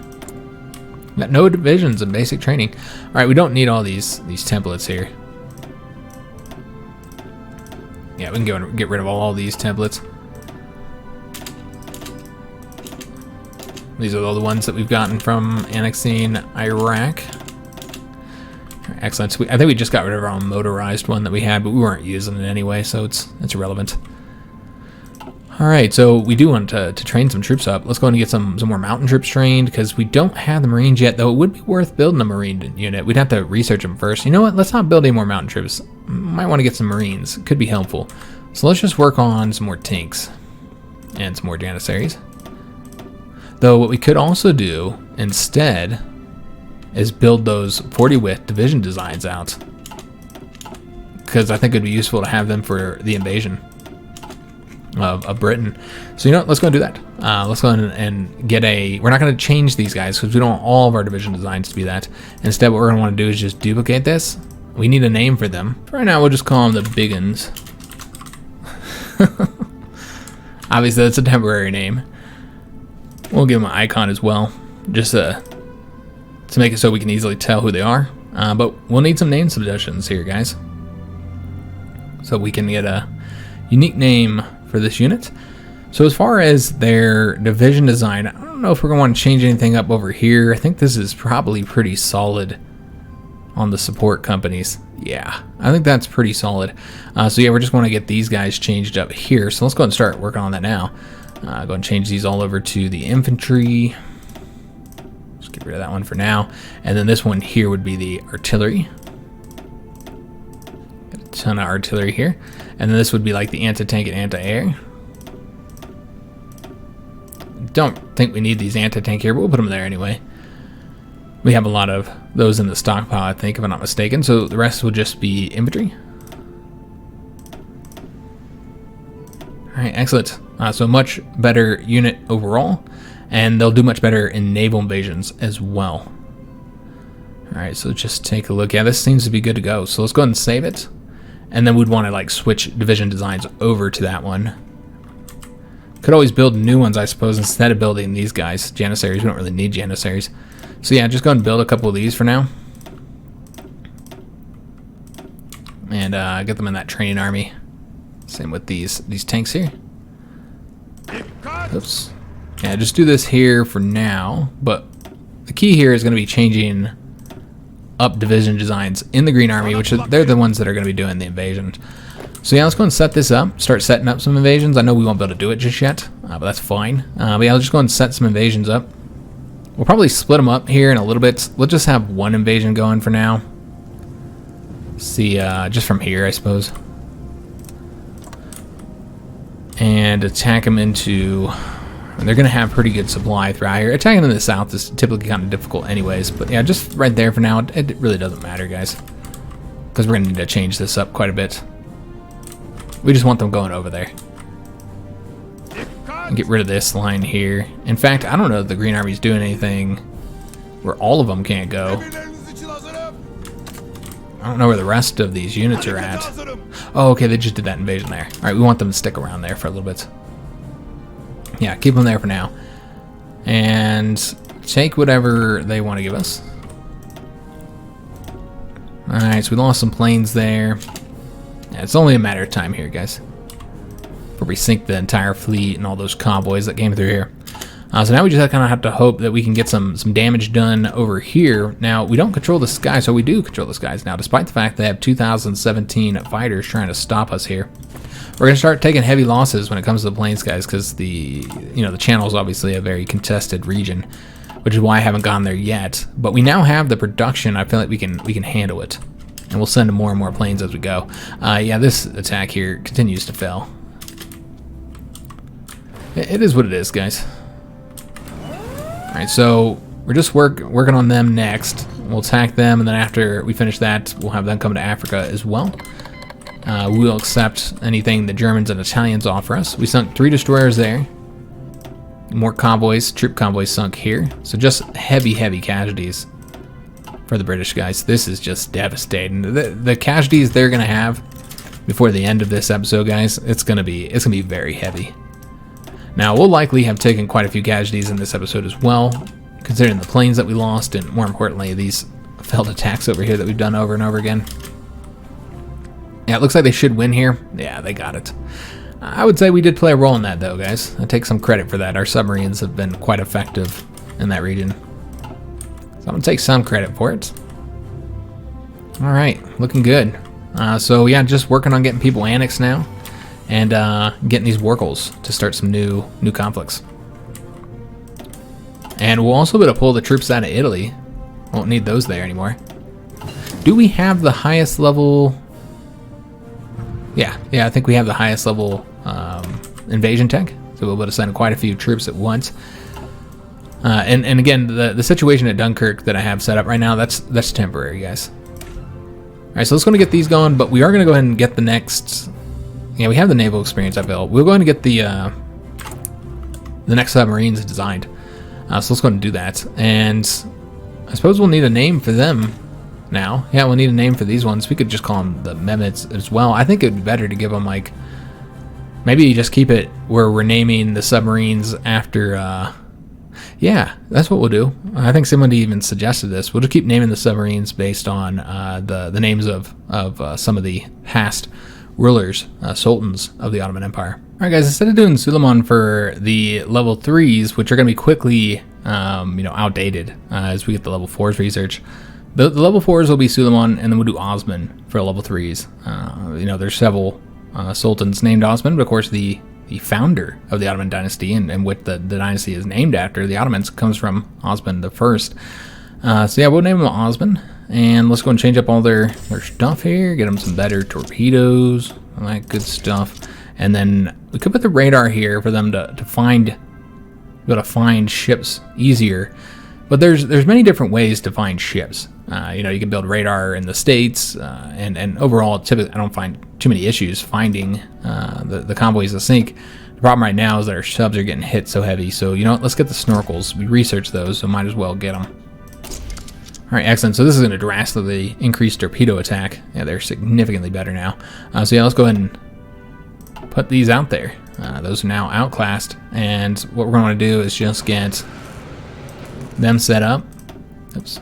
Got no divisions in basic training. All right, we don't need all these templates here. Yeah, we can go and get rid of all these templates. These are all the ones that we've gotten from annexing Iraq. Excellent. I think we just got rid of our own motorized one that we had, but we weren't using it anyway, so it's irrelevant. All right, so we do want to train some troops up. Let's go and get some more mountain troops trained, because we don't have the Marines yet, though it would be worth building a Marine unit. We'd have to research them first. You know what? Let's not build any more mountain troops. Might want to get some Marines. Could be helpful. So let's just work on some more tanks and some more Janissaries. Though what we could also do instead is build those 40 width division designs out, because I think it'd be useful to have them for the invasion of Britain. So you know what, let's go and do that. Let's go and get a, we're not going to change these guys because we don't want all of our division designs to be that. Instead what we're going to want to do is just duplicate this. We need a name for them. For right now we'll just call them the Big Uns. Obviously that's a temporary name. We'll give them an icon as well, just to make it so we can easily tell who they are. But we'll need some name suggestions here, guys, so we can get a unique name for this unit. So as far as their division design, I don't know if we're going to want to change anything up over here. I think this is probably pretty solid on the support companies. Yeah, I think that's pretty solid. So yeah, we're just going to get these guys changed up here. So let's go ahead and start working on that now. Go ahead and change these all over to the infantry. Just get rid of that one for now. And then this one here would be the artillery. Got a ton of artillery here. And then this would be like the anti-tank and anti-air. Don't think we need these anti-tank here, but we'll put them there anyway. We have a lot of those in the stockpile, I think, if I'm not mistaken. So the rest will just be infantry. All right, excellent. So much better unit overall, and they'll do much better in naval invasions as well. All right, so just take a look. Yeah, this seems to be good to go. So let's go ahead and save it. And then we'd want to like switch division designs over to that one. Could always build new ones, I suppose, instead of building these guys. Janissaries, we don't really need Janissaries. So yeah, just go ahead and build a couple of these for now. And get them in that training army. Same with these tanks here. Oops. Yeah, just do this here for now. But the key here is going to be changing up division designs in the Green Army, which they're the ones that are going to be doing the invasion. So yeah, let's go and set this up. Start setting up some invasions. I know we won't be able to do it just yet, but that's fine. But yeah, let's just go and set some invasions up. We'll probably split them up here in a little bit. Let's just have one invasion going for now. See, just from here, I suppose. And attack them into... They're going to have pretty good supply throughout here. Attacking in the south is typically kind of difficult anyways. But yeah, just right there for now. It really doesn't matter, guys. Because we're going to need to change this up quite a bit. We just want them going over there. And get rid of this line here. In fact, I don't know if the Green Army's doing anything where all of them can't go. I don't know where the rest of these units are at. Oh, okay, they just did that invasion there. All right, we want them to stick around there for a little bit. Yeah, keep them there for now. And take whatever they want to give us. Alright, so we lost some planes there. Yeah, it's only a matter of time here, guys, before we sink the entire fleet and all those convoys that came through here. So now we just kind of have to hope that we can get some damage done over here. Now, we don't control the sky, so we do control the skies now, despite the fact they have 2017 fighters trying to stop us here. We're going to start taking heavy losses when it comes to the plains, guys, because the channel is obviously a very contested region, which is why I haven't gone there yet. But we now have the production. I feel like we can handle it, and we'll send more and more planes as we go. Yeah, this attack here continues to fail. It is what it is, guys. All right, so we're just working on them next. We'll attack them, and then after we finish that, we'll have them come to Africa as well. We will accept anything the Germans and Italians offer us. We sunk 3 destroyers there. More convoys, troop convoys sunk here. So just heavy casualties for the British, guys. This is just devastating. The casualties they're gonna have before the end of this episode, guys, it's gonna be very heavy. Now we'll likely have taken quite a few casualties in this episode as well, considering the planes that we lost, and more importantly, these failed attacks over here that we've done over and over again. Yeah, it looks like they should win here. Yeah, they got it. I would say we did play a role in that, though, guys. I take some credit for that. Our submarines have been quite effective in that region. So I'm going to take some credit for it. All right, looking good. So yeah, just working on getting people annexed now, and getting these workles to start some new conflicts. And we'll also be able to pull the troops out of Italy. Won't need those there anymore. Do we have the highest level? Yeah, I think we have the highest level invasion tech. So we'll be able to send quite a few troops at once. And again, the situation at Dunkirk that I have set up right now, that's temporary, guys. All right, so let's go and get these going, but we are going to go ahead and get the next. Yeah, we have the naval experience I built. We're going to get the next submarines designed. So let's go ahead and do that. And I suppose we'll need a name for them now. Yeah, we'll need a name for these ones. We could just call them the Mehmets as well. I think it would be better to give them like, maybe you just keep it where we're naming the submarines after. Yeah, that's what we'll do. I think somebody even suggested this. We'll just keep naming the submarines based on the names of some of the past rulers, sultans of the Ottoman Empire. All right, guys. Instead of doing Suleiman for the level 3s, which are going to be quickly, outdated as we get the level 4s research, the level 4s will be Suleiman, and then we'll do Osman for level 3s. There's several sultans named Osman, but of course the founder of the Ottoman dynasty, and what the dynasty is named after, the Ottomans, comes from Osman the First. So yeah, we'll name them Osman, and let's go and change up all their stuff here, get them some better torpedoes, all that good stuff. And then we could put the radar here for them to be able to find ships easier. But there's many different ways to find ships. You can build radar in the States, and overall, typically, I don't find too many issues finding the convoys to sink. The problem right now is that our subs are getting hit so heavy. So, let's get the snorkels. We researched those, so might as well get them. All right, excellent. So this is going to drastically increase torpedo attack. Yeah, they're significantly better now. So yeah, let's go ahead and put these out there. Those are now outclassed. And what we're going to do is just get them set up. Oops.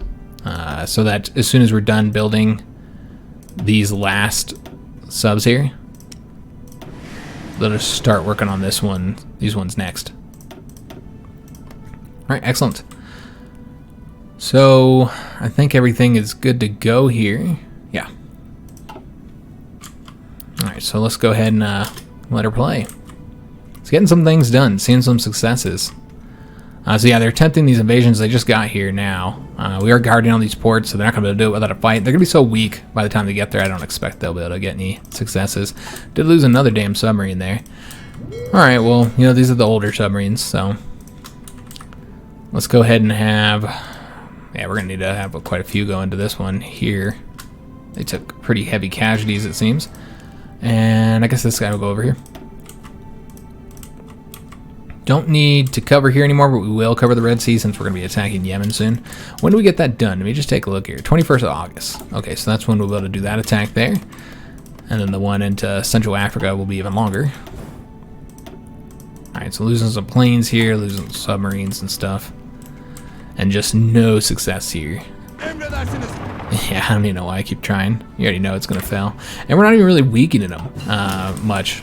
So that as soon as we're done building these last subs here, let us start working on these ones next. All right, excellent. So I think everything is good to go here. Yeah. All right, so let's go ahead and let her play. It's getting some things done, seeing some successes. So yeah, they're attempting these invasions they just got here now. We are guarding all these ports, so they're not going to be able to do it without a fight. They're going to be so weak by the time they get there, I don't expect they'll be able to get any successes. Did lose another damn submarine there. Alright, well, these are the older submarines, so let's go ahead and have... Yeah, we're going to need to have quite a few go into this one here. They took pretty heavy casualties, it seems. And I guess this guy will go over here. Don't need to cover here anymore, but we will cover the Red Sea since we're going to be attacking Yemen soon. When do we get that done? Let me just take a look here. 21st of August. Okay, so that's when we'll be able to do that attack there. And then the one into Central Africa will be even longer. Alright, so losing some planes here, losing submarines and stuff. And just no success here. Yeah, I don't even know why I keep trying. You already know it's going to fail. And we're not even really weakening them much.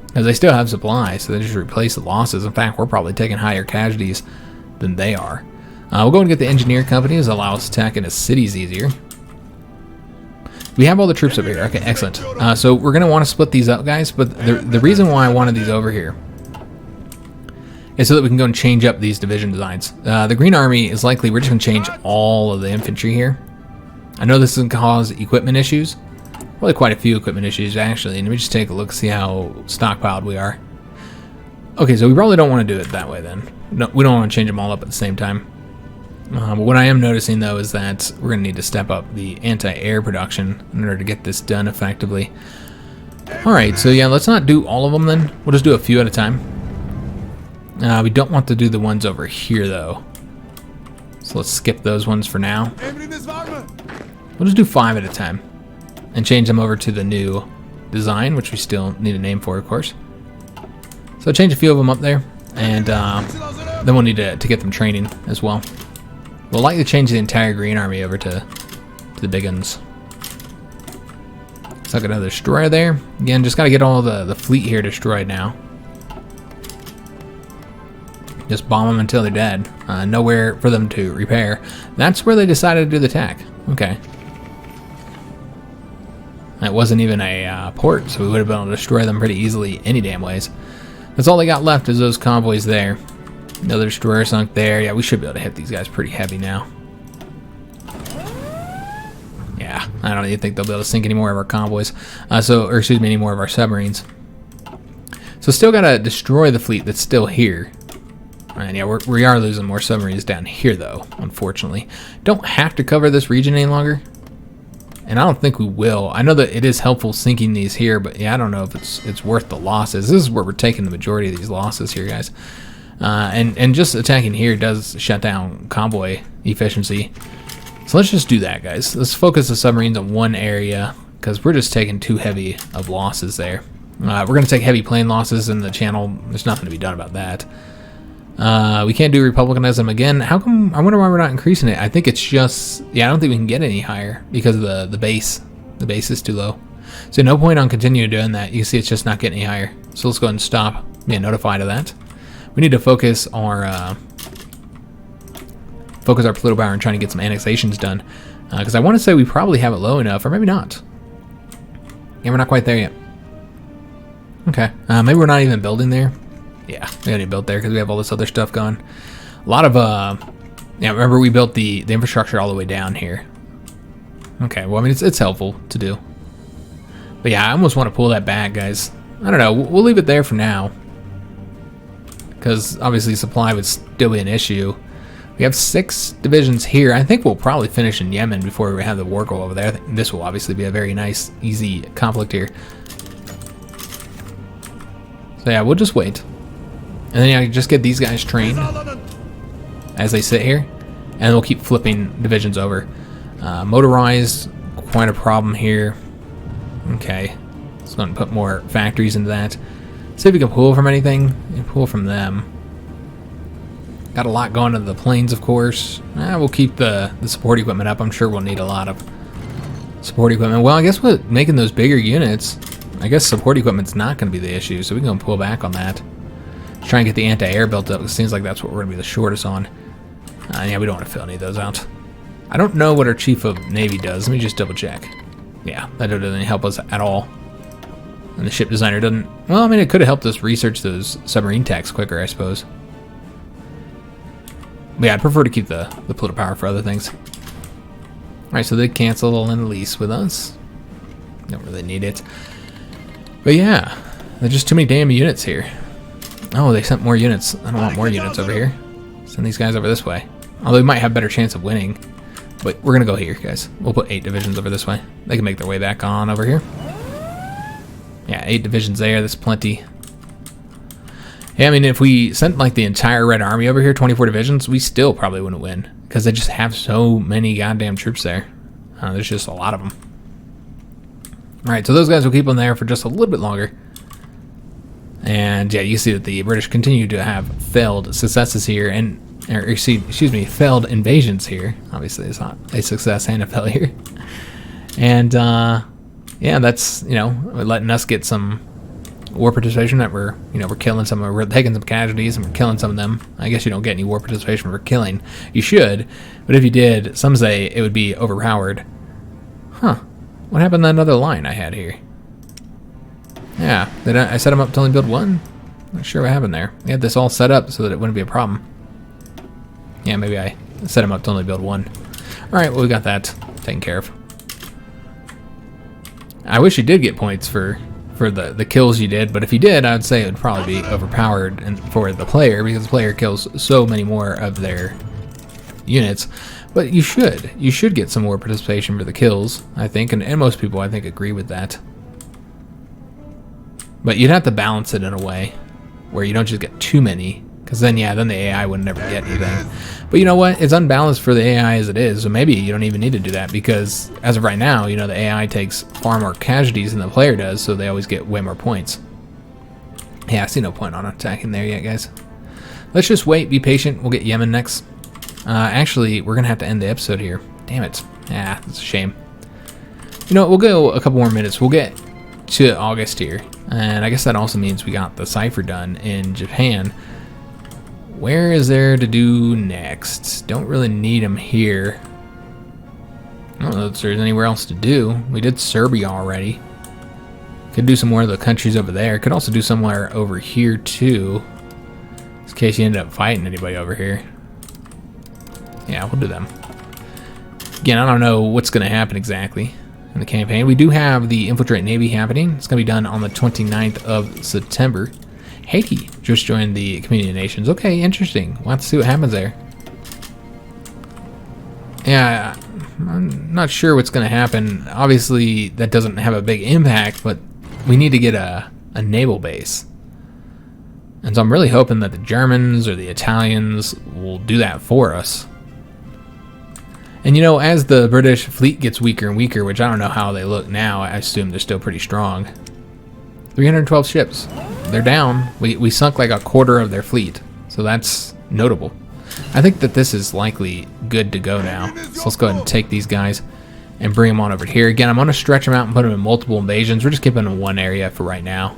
Because they still have supply, so they just replace the losses. In fact, we're probably taking higher casualties than they are. We'll go and get the engineer companies, allow us to attack into cities easier. We have all the troops over here. Okay, excellent. So we're going to want to split these up, guys. But the reason why I wanted these over here is so that we can go and change up these division designs. The Green Army is likely we're just going to change all of the infantry here. I know this can cause equipment issues. Really quite a few equipment issues, actually. And let me just take a look, see how stockpiled we are. Okay, so we probably don't want to do it that way then. No, we don't want to change them all up at the same time. But what I am noticing, though, is that we're going to need to step up the anti-air production in order to get this done effectively. Alright, so yeah, let's not do all of them then. We'll just do a few at a time. We don't want to do the ones over here, though. So let's skip those ones for now. We'll just do 5 at a time. And change them over to the new design, which we still need a name for, of course. So change a few of them up there, and then we'll need to get them training as well. We'll likely change the entire Green Army over to the big guns. So I got another destroyer there. Again, just got to get all the fleet here destroyed now. Just bomb them until they're dead. Nowhere for them to repair. That's where they decided to do the attack. Okay. It wasn't even a port, so we would have been able to destroy them pretty easily any damn ways. That's all they got left is those convoys there. Another destroyer sunk there. Yeah, we should be able to hit these guys pretty heavy now. Yeah, I don't even think they'll be able to sink any more of our convoys. Or excuse me, any more of our submarines. So still got to destroy the fleet that's still here. And yeah, we are losing more submarines down here, though, unfortunately. Don't have to cover this region any longer. And I don't think we will. I know that it is helpful sinking these here, but yeah, I don't know if it's worth the losses. This is where we're taking the majority of these losses here, guys. And just attacking here does shut down convoy efficiency. So let's just do that, guys. Let's focus the submarines on one area, because we're just taking too heavy of losses there. We're going to take heavy plane losses in the channel. There's nothing to be done about that. We can't do republicanism again. How come? I wonder why we're not increasing it. I think it's just, yeah, I don't think we can get any higher because of the base. The base is too low. So no point on continuing doing that. You can see it's just not getting any higher. So let's go ahead and stop being notified of that. We need to focus our political power and trying to get some annexations done. Because I want to say we probably have it low enough, or maybe not. Yeah, we're not quite there yet. Okay, maybe we're not even building there. Yeah, we already built there because we have all this other stuff going. A lot of, yeah, remember we built the infrastructure all the way down here. Okay, well, I mean, it's helpful to do. But yeah, I almost want to pull that back, guys. I don't know, we'll leave it there for now. Because obviously supply would still be an issue. We have 6 divisions here. I think we'll probably finish in Yemen before we have the war goal over there. I think this will obviously be a very nice, easy conflict here. So yeah, we'll just wait. And then yeah, just get these guys trained as they sit here. And we'll keep flipping divisions over. Motorized, quite a problem here. Okay, let's go and put more factories into that. See if we can pull from anything. We can pull from them. Got a lot going to the planes, of course. We'll keep the support equipment up. I'm sure we'll need a lot of support equipment. Well, I guess with making those bigger units, I guess support equipment's not going to be the issue, so we can pull back on that. Try and get the anti-air built up. It seems like that's what we're going to be the shortest on. Yeah, we don't want to fill any of those out. I don't know what our Chief of Navy does. Let me just double check. Yeah, that doesn't help us at all. And the ship designer doesn't... Well, I mean, it could have helped us research those submarine attacks quicker, I suppose. But yeah, I'd prefer to keep the political power for other things. Alright, so they cancel the lease with us. Don't really need it. But yeah, there's just too many damn units here. Oh, they sent more units. I don't want more units over here. Send these guys over this way. Although we might have a better chance of winning. But we're going to go here, guys. We'll put 8 divisions over this way. They can make their way back on over here. Yeah, 8 divisions there. That's plenty. Yeah, I mean, if we sent like the entire Red Army over here, 24 divisions, we still probably wouldn't win. Because they just have so many goddamn troops there. There's just a lot of them. Alright, so those guys will keep them there for just a little bit longer. And yeah, you see that the British continue to have failed successes here, and or excuse me, failed invasions here. Obviously, it's not a success and a failure. And yeah, that's, you know, letting us get some war participation that we're killing some, we're taking some casualties and we're killing some of them. I guess you don't get any war participation for killing. You should, but if you did, some say it would be overpowered. Huh? What happened to that other line I had here? Yeah, did I set them up to only build 1? Not sure what happened there. We had this all set up so that it wouldn't be a problem. Yeah, maybe I set them up to only build 1. Alright, well, we got that taken care of. I wish you did get points for the kills you did, but if you did, I would say it would probably be overpowered and for the player, because the player kills so many more of their units. But you should get some more participation for the kills, I think, and most people, I think, agree with that. But you'd have to balance it in a way where you don't just get too many, because then, yeah, then the AI would never get anything. But you know what? It's unbalanced for the AI as it is, so maybe you don't even need to do that, because as of right now, you know, the AI takes far more casualties than the player does, so they always get way more points. Yeah, I see no point on attacking there yet, guys. Let's just wait, be patient. We'll get Yemen next. Actually, we're going to have to end the episode here. Damn it. Yeah, that's a shame. You know what? We'll go a couple more minutes. We'll get to August here. And I guess that also means we got the cipher done in Japan. Where is there to do next? Don't really need them here. I don't know if there's anywhere else to do. We did Serbia already. Could do some more of the countries over there. Could also do somewhere over here too, in case you end up fighting anybody over here. Yeah, we'll do them. Again, I don't know what's going to happen exactly in the campaign. We do have the Infiltrate Navy happening. It's going to be done on the 29th of September. Haiti just joined the Community of Nations. Okay, interesting. We'll have to see what happens there. Yeah, I'm not sure what's going to happen. Obviously, that doesn't have a big impact, but we need to get a naval base. And so I'm really hoping that the Germans or the Italians will do that for us. And you know, as the British fleet gets weaker and weaker, which I don't know how they look now, I assume they're still pretty strong. 312 ships. They're down. We sunk like a quarter of their fleet. So that's notable. I think that this is likely good to go now. So let's go ahead and take these guys and bring them on over here. Again, I'm going to stretch them out and put them in multiple invasions. We're just keeping them in one area for right now,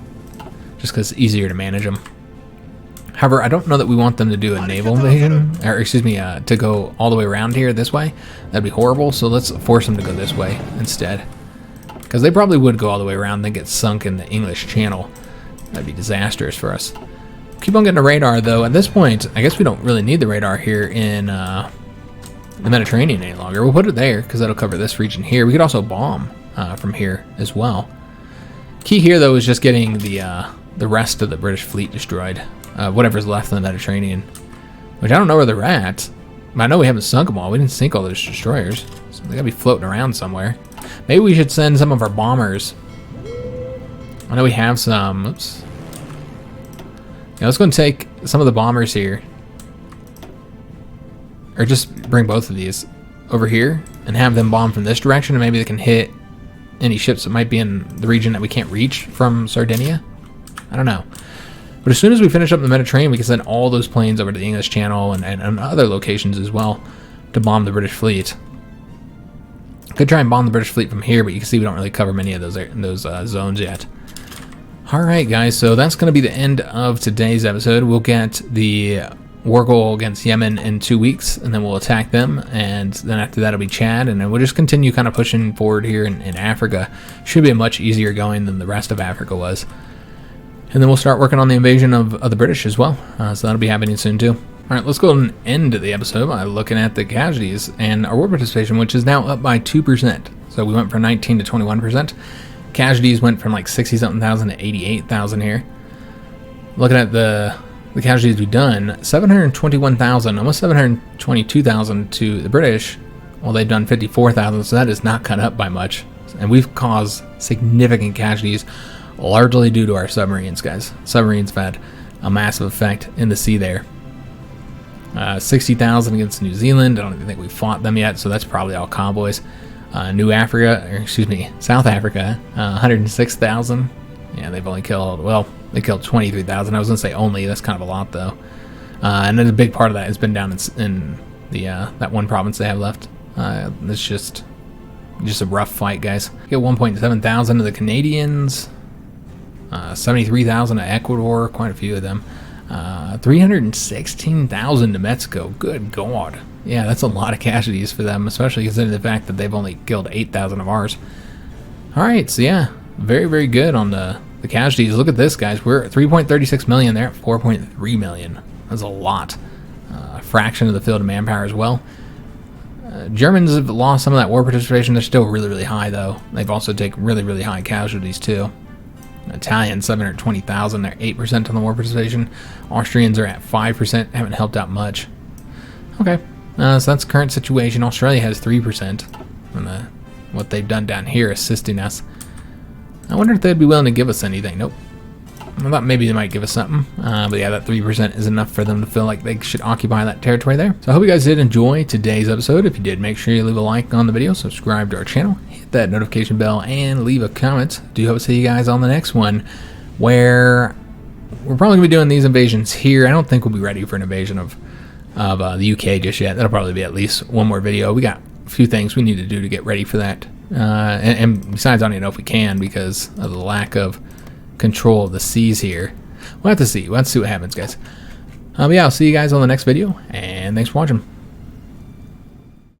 just because it's easier to manage them. However, I don't know that we want them to do a naval invasion, or excuse me, to go all the way around here this way. That'd be horrible, so let's force them to go this way instead. Because they probably would go all the way around and then get sunk in the English Channel. That'd be disastrous for us. Keep on getting a radar, though. At this point, I guess we don't really need the radar here in the Mediterranean any longer. We'll put it there, because that'll cover this region here. We could also bomb from here as well. Key here, though, is just getting the rest of the British fleet destroyed. Whatever's left in the Mediterranean, which I don't know where they're at. But I know we haven't sunk them all. We didn't sink all those destroyers, so they gotta be floating around somewhere. Maybe we should send some of our bombers. I know we have some. Oops. Yeah, let's go and take some of the bombers here, or just bring both of these over here and have them bomb from this direction, and maybe they can hit any ships that might be in the region that we can't reach from Sardinia. I don't know. But as soon as we finish up the Mediterranean, we can send all those planes over to the English Channel and other locations as well to bomb the British fleet. Could try and bomb the British fleet from here, but you can see we don't really cover many of those zones yet. Alright guys, so that's going to be the end of today's episode. We'll get the war goal against Yemen in 2 weeks, and then we'll attack them, and then after that it'll be Chad, and then we'll just continue kind of pushing forward here in Africa. Should be much easier going than the rest of Africa was. And then we'll start working on the invasion of the British as well. So that'll be happening soon too. Alright, let's go and end the episode by looking at the casualties and our war participation, which is now up by 2%. So we went from 19 to 21%. Casualties went from like 60-something thousand to 88,000 here. Looking at the casualties we've done, 721,000, almost 722,000 to the British. Well, they've done 54,000, so that is not cut up by much. And we've caused significant casualties, largely due to our submarines, guys. Submarines have had a massive effect in the sea there. 60,000 against New Zealand. I don't even think we fought them yet, so that's probably all convoys. South Africa, 106,000. Yeah, they've only killed, well, they killed 23,000. I was going to say only, that's kind of a lot though. And then a big part of that has been down in the that one province they have left. It's just a rough fight, guys. Get 1.7 thousand to the Canadians. 73,000 to Ecuador, quite a few of them. 316,000 to Mexico. Good God. Yeah, that's a lot of casualties for them, especially considering the fact that they've only killed 8,000 of ours. Alright, so yeah, very, very good on the casualties. Look at this, guys. We're at 3.36 million. They're at 4.3 million. That's a lot. A fraction of the field of manpower as well. Germans have lost some of that war participation. They're still really, really high, though. They've also taken really, really high casualties, too. Italians, 720,000. They're 8% on the war participation. Austrians are at 5%. Haven't helped out much. Okay. So that's the current situation. Australia has 3%. And what they've done down here assisting us. I wonder if they'd be willing to give us anything. Nope. I thought maybe they might give us something. But yeah, that 3% is enough for them to feel like they should occupy that territory there. So I hope you guys did enjoy today's episode. If you did, make sure you leave a like on the video, subscribe to our channel, hit that notification bell, and leave a comment. Do hope to see you guys on the next one, where we're probably going to be doing these invasions here. I don't think we'll be ready for an invasion of the UK just yet. That'll probably be at least one more video. We got a few things we need to do to get ready for that. And besides, I don't even know if we can because of the lack of control of the seas here. We'll have to see. We'll have to see what happens, guys. But yeah, I'll see you guys on the next video, and thanks for watching.